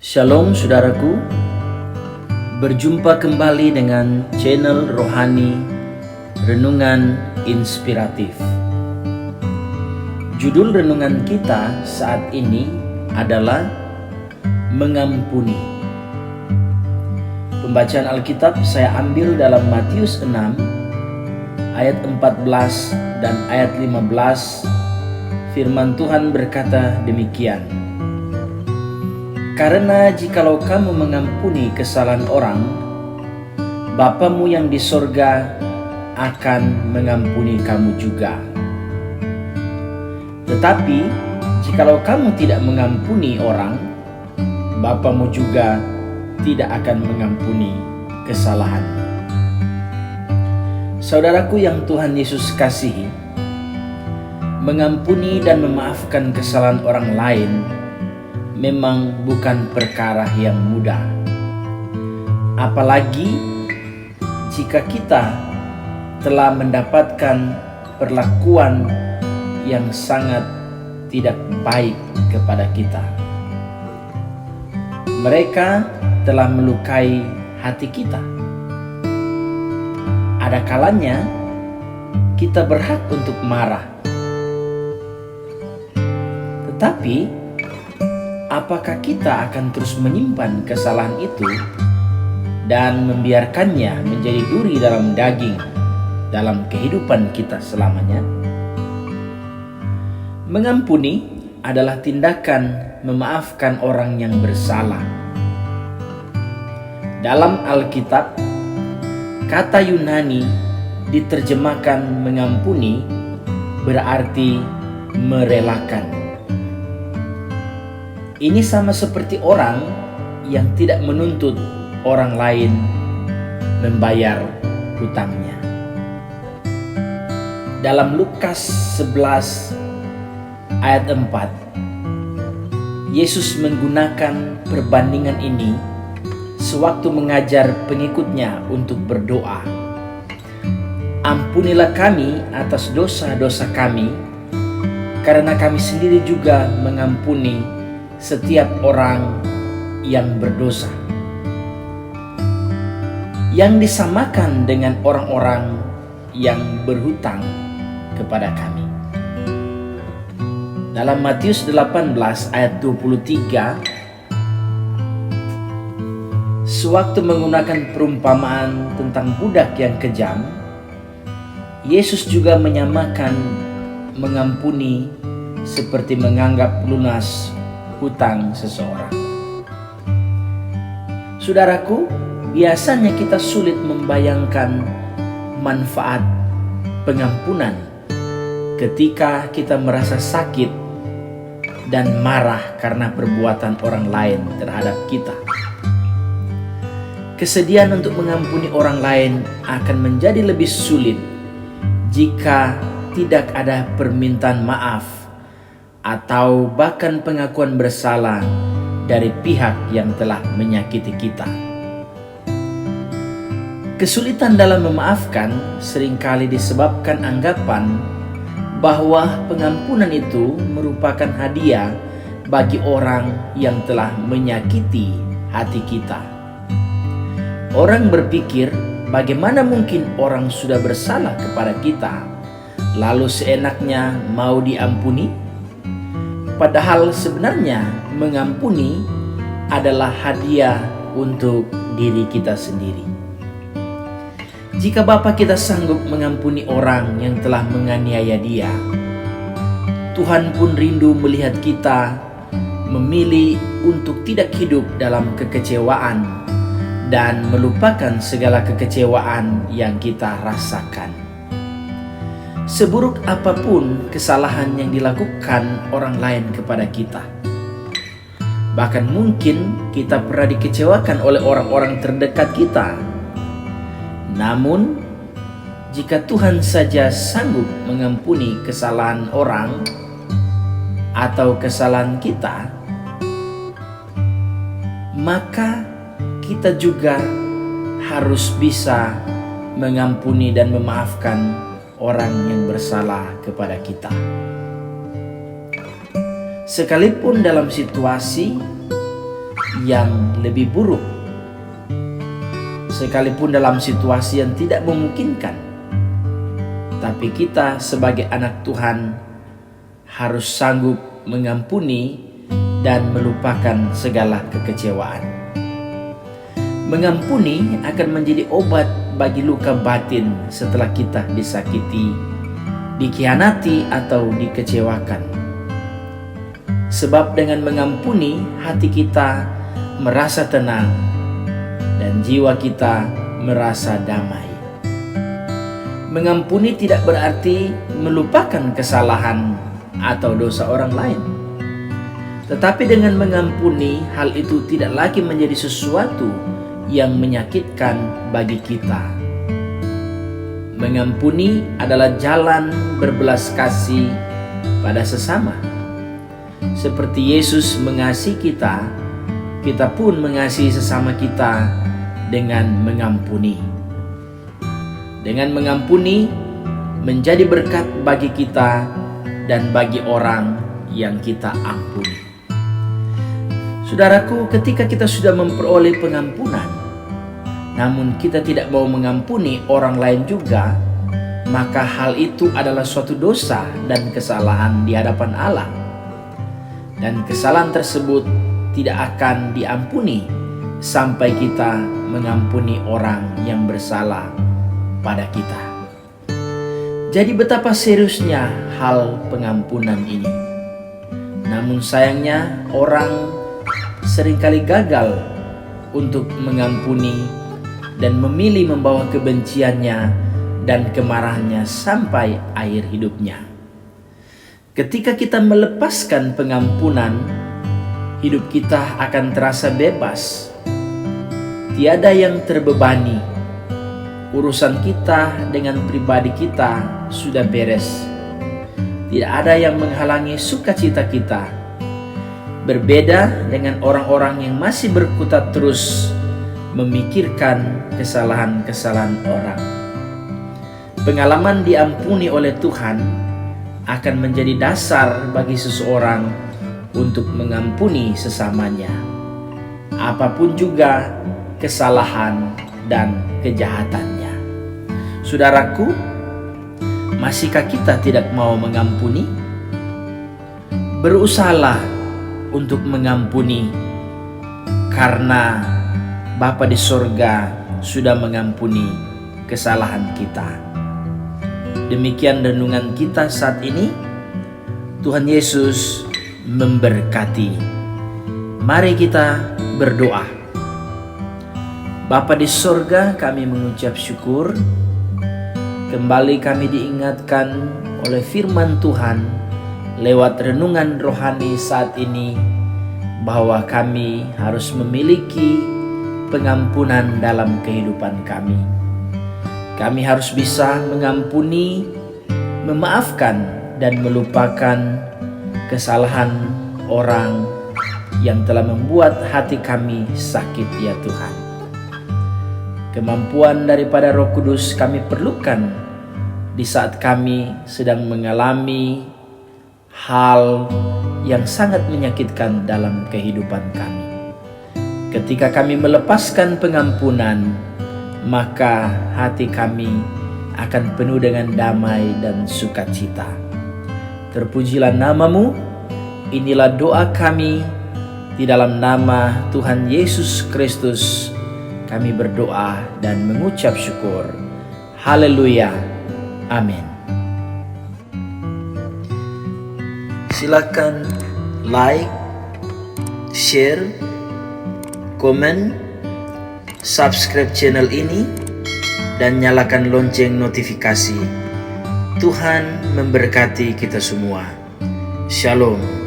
Shalom saudaraku, berjumpa kembali dengan channel Rohani Renungan Inspiratif. Judul renungan kita saat ini adalah Mengampuni. Pembacaan Alkitab saya ambil dalam Matius 6 ayat 14 dan ayat 15. Firman Tuhan berkata demikian: Karena jikalau kamu mengampuni kesalahan orang, Bapamu yang di sorga akan mengampuni kamu juga. Tetapi jikalau kamu tidak mengampuni orang, Bapamu juga tidak akan mengampuni kesalahanmu. Saudaraku yang Tuhan Yesus kasihi, mengampuni dan memaafkan kesalahan orang lain memang bukan perkara yang mudah. Apalagi jika kita telah mendapatkan perlakuan yang sangat tidak baik kepada kita. Mereka telah melukai hati kita. Ada kalanya kita berhak untuk marah. Tetapi apakah kita akan terus menyimpan kesalahan itu dan membiarkannya menjadi duri dalam daging dalam kehidupan kita selamanya? Mengampuni adalah tindakan memaafkan orang yang bersalah. Dalam Alkitab, kata Yunani diterjemahkan mengampuni berarti merelakan. Ini sama seperti orang yang tidak menuntut orang lain membayar hutangnya. Dalam Lukas 11 ayat 4, Yesus menggunakan perbandingan ini sewaktu mengajar pengikutnya untuk berdoa. Ampunilah kami atas dosa-dosa kami, karena kami sendiri juga mengampuni setiap orang yang berdosa. Yang disamakan dengan orang-orang yang berhutang kepada kami. Dalam Matius 18 ayat 23, sewaktu menggunakan perumpamaan tentang budak yang kejam, Yesus juga menyamakan mengampuni seperti menganggap lunas hutang seseorang. Saudaraku, biasanya kita sulit membayangkan manfaat pengampunan ketika kita merasa sakit dan marah karena perbuatan orang lain terhadap kita. Kesediaan untuk mengampuni orang lain akan menjadi lebih sulit jika tidak ada permintaan maaf atau bahkan pengakuan bersalah dari pihak yang telah menyakiti kita. Kesulitan dalam memaafkan seringkali disebabkan anggapan bahwa pengampunan itu merupakan hadiah bagi orang yang telah menyakiti hati kita. Orang berpikir, bagaimana mungkin orang sudah bersalah kepada kita, lalu seenaknya mau diampuni? Padahal sebenarnya mengampuni adalah hadiah untuk diri kita sendiri. Jika Bapa kita sanggup mengampuni orang yang telah menganiaya Dia, Tuhan pun rindu melihat kita memilih untuk tidak hidup dalam kekecewaan dan melupakan segala kekecewaan yang kita rasakan. Seburuk apapun kesalahan yang dilakukan orang lain kepada kita, bahkan mungkin kita pernah dikecewakan oleh orang-orang terdekat kita. Namun, jika Tuhan saja sanggup mengampuni kesalahan orang atau kesalahan kita, maka kita juga harus bisa mengampuni dan memaafkan orang yang bersalah kepada kita. Sekalipun dalam situasi yang lebih buruk, sekalipun dalam situasi yang tidak memungkinkan. Tapi kita sebagai anak Tuhan harus sanggup mengampuni dan melupakan segala kekecewaan. Mengampuni akan menjadi obat bagi luka batin setelah kita disakiti, dikhianati, atau dikecewakan. Sebab dengan mengampuni, hati kita merasa tenang dan jiwa kita merasa damai. Mengampuni tidak berarti melupakan kesalahan atau dosa orang lain. Tetapi dengan mengampuni, hal itu tidak lagi menjadi sesuatu yang menyakitkan bagi kita. Mengampuni adalah jalan berbelas kasih pada sesama. Seperti Yesus mengasihi kita, kita pun mengasihi sesama kita dengan mengampuni. Dengan mengampuni menjadi berkat bagi kita dan bagi orang yang kita ampuni. Saudaraku, ketika kita sudah memperoleh pengampunan, namun kita tidak mau mengampuni orang lain juga, maka hal itu adalah suatu dosa dan kesalahan di hadapan Allah. Dan kesalahan tersebut tidak akan diampuni sampai kita mengampuni orang yang bersalah pada kita. Jadi betapa seriusnya hal pengampunan ini. Namun sayangnya orang seringkali gagal untuk mengampuni dan memilih membawa kebenciannya dan kemarahannya sampai akhir hidupnya. Ketika kita melepaskan pengampunan, hidup kita akan terasa bebas. Tiada yang terbebani. Urusan kita dengan pribadi kita sudah beres. Tidak ada yang menghalangi sukacita kita. Berbeda dengan orang-orang yang masih berkutat terus memikirkan kesalahan-kesalahan orang. Pengalaman diampuni oleh Tuhan akan menjadi dasar bagi seseorang untuk mengampuni sesamanya, apapun juga kesalahan dan kejahatannya. Saudaraku, masihkah kita tidak mau mengampuni? Berusahalah untuk mengampuni, karena Bapa di sorga sudah mengampuni kesalahan kita. Demikian renungan kita saat ini. Tuhan Yesus memberkati. Mari kita berdoa. Bapa di sorga, kami mengucap syukur. Kembali kami diingatkan oleh firman Tuhan lewat renungan rohani saat ini, bahwa kami harus memiliki pengampunan dalam kehidupan kami. Kami harus bisa mengampuni, memaafkan, dan melupakan kesalahan orang yang telah membuat hati kami sakit, ya Tuhan. Kemampuan daripada Roh Kudus kami perlukan di saat kami sedang mengalami hal yang sangat menyakitkan dalam kehidupan kami. Ketika kami melepaskan pengampunan, maka hati kami akan penuh dengan damai dan sukacita. Terpujilah nama-Mu. Inilah doa kami di dalam nama Tuhan Yesus Kristus. Kami berdoa dan mengucap syukur. Haleluya. Amin. Silakan like, share, komen, subscribe channel ini, dan nyalakan lonceng notifikasi. Tuhan memberkati kita semua. Shalom.